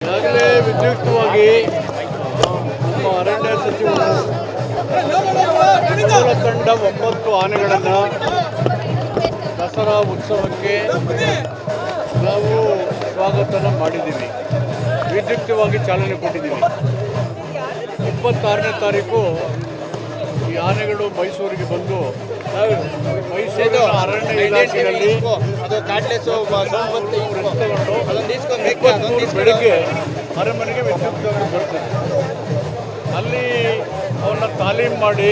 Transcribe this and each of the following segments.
ಈಗಾಗಲೇ ವಿದ್ಯುಕ್ತವಾಗಿ ನಮ್ಮ ಅರಣ್ಯ ಸಚಿವರು ಮೊದಲ ತಂಡ 9 ಆನೆಗಳನ್ನು ದಸರಾ ಉತ್ಸವಕ್ಕೆ ನಾವು ಸ್ವಾಗತನ ಮಾಡಿದ್ದೀವಿ. ವಿದ್ಯುಕ್ತವಾಗಿ ಚಾಲನೆ ಕೊಟ್ಟಿದ್ದೀವಿ. 26ನೇ ತಾರೀಕು ಈ ಆನೆಗಳು ಮೈಸೂರಿಗೆ ಬಂದು ಮೈಸೂರಿನ ಅರಣ್ಯ ಇಲಾಖೆಯಲ್ಲಿ ಬೆಳಗ್ಗೆ ಅರಮನೆಗೆ ವಿದ್ಯುಕ್ತವಾಗಿ ಬರ್ತದೆ. ಅಲ್ಲಿ ಅವನ್ನ ತಾಲೀಮು ಮಾಡಿ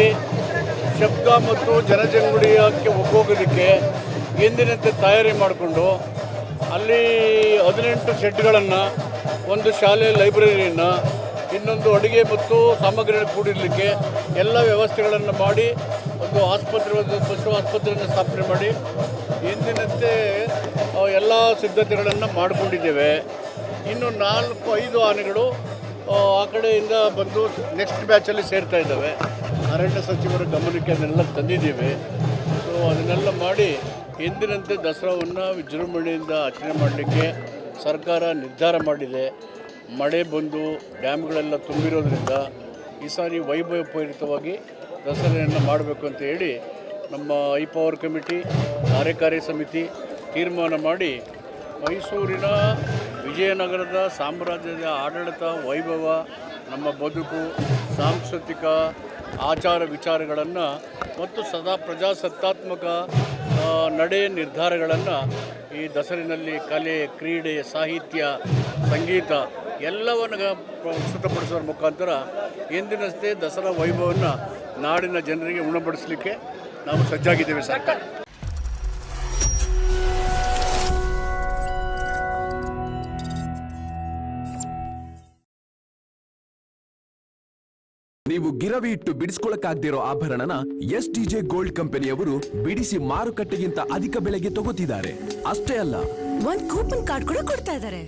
ಶಬ್ದ ಮತ್ತು ಜನಜಂಗುಳಿಯಕ್ಕೆ ಒಗ್ಗೋಗೋದಕ್ಕೆ ಎಂದಿನಂತೆ ತಯಾರಿ ಮಾಡಿಕೊಂಡು ಅಲ್ಲಿ 18 ಶೆಡ್ಗಳನ್ನು, ಒಂದು ಶಾಲೆ ಲೈಬ್ರರಿಯನ್ನು, ಇನ್ನೊಂದು ಅಡುಗೆ ಮತ್ತು ಸಾಮಗ್ರಿಗಳನ್ನು ಕೂಡಿರಲಿಕ್ಕೆ ಎಲ್ಲ ವ್ಯವಸ್ಥೆಗಳನ್ನು ಮಾಡಿ ಒಂದು ಆಸ್ಪತ್ರೆ, ಒಂದು ಪಶು ಆಸ್ಪತ್ರೆಯನ್ನು ಸ್ಥಾಪನೆ ಮಾಡಿ ಎಂದಿನಂತೆ ಎಲ್ಲ ಸಿದ್ಧತೆಗಳನ್ನು ಮಾಡಿಕೊಂಡಿದ್ದೇವೆ. ಇನ್ನು 4-5 ಆನೆಗಳು ಆ ಕಡೆಯಿಂದ ಬಂದು ನೆಕ್ಸ್ಟ್ ಬ್ಯಾಚಲ್ಲಿ ಸೇರ್ತಾ ಇದ್ದಾವೆ. ಅರಣ್ಯ ಸಚಿವರ ಗಮನಕ್ಕೆ ಅದನ್ನೆಲ್ಲ ತಂದಿದ್ದೇವೆ. ಸೊ ಅದನ್ನೆಲ್ಲ ಮಾಡಿ ಎಂದಿನಂತೆ ದಸರಾವನ್ನು ವಿಜೃಂಭಣೆಯಿಂದ ಆಚರಣೆ ಮಾಡಲಿಕ್ಕೆ ಸರ್ಕಾರ ನಿರ್ಧಾರ ಮಾಡಿದೆ. ಮಳೆ ಬಂದು ಡ್ಯಾಮ್ಗಳೆಲ್ಲ ತುಂಬಿರೋದ್ರಿಂದ ಈ ಸಾರಿ ವೈಭವಪೂರಿತವಾಗಿ ದಸರೆಯನ್ನು ಮಾಡಬೇಕು ಅಂತ ಹೇಳಿ ನಮ್ಮ ಪವರ್ ಕಮಿಟಿ, ಕಾರ್ಯಕಾರಿ ಸಮಿತಿ ತೀರ್ಮಾನ ಮಾಡಿ ಮೈಸೂರಿನ ವಿಜಯನಗರದ ಸಾಮ್ರಾಜ್ಯದ ಆಡಳಿತ ವೈಭವ, ನಮ್ಮ ಬದುಕು, ಸಾಂಸ್ಕೃತಿಕ ಆಚಾರ ವಿಚಾರಗಳನ್ನು ಮತ್ತು ಸದಾ ಪ್ರಜಾಸತ್ತಾತ್ಮಕ ನಡೆ ನಿರ್ಧಾರಗಳನ್ನು ಈ ದಸರಿನಲ್ಲಿ ಕಲೆ, ಕ್ರೀಡೆ, ಸಾಹಿತ್ಯ, ಸಂಗೀತ ಎಲ್ಲವನ್ನು ಪ್ರಸ್ತುತಪಡಿಸುವ ಮುಖಾಂತರ ಎಂದಿನಷ್ಟೇ ದಸರಾ ವೈಭವವನ್ನು ನಾಡಿನ ಜನರಿಗೆ ಉಣಬಡಿಸಲಿಕ್ಕೆ ನಾವು ಸಜ್ಜಾಗಿದ್ದೇವೆ. ಸರ್ಕಾರ ನೀವು ಗಿರವಿ ಇಟ್ಟು ಬಿಡಿಸ್ಕೊಳಕ್ಕಾಗ್ದಿರೋ ಆಭರಣನ STJ ಗೋಲ್ಡ್ ಕಂಪನಿಯವರು ಬಿಡಿಸಿ ಮಾರುಕಟ್ಟೆಗಿಂತ ಅಧಿಕ ಬೆಲೆಗೆ ತಗೋತಿದ್ದಾರೆ. ಅಷ್ಟೇ ಅಲ್ಲ, ಒಂದು ಕೂಪನ್ ಕಾರ್ಡ್ ಕೂಡ ಕೊಡ್ತಾ ಇದ್ದಾರೆ.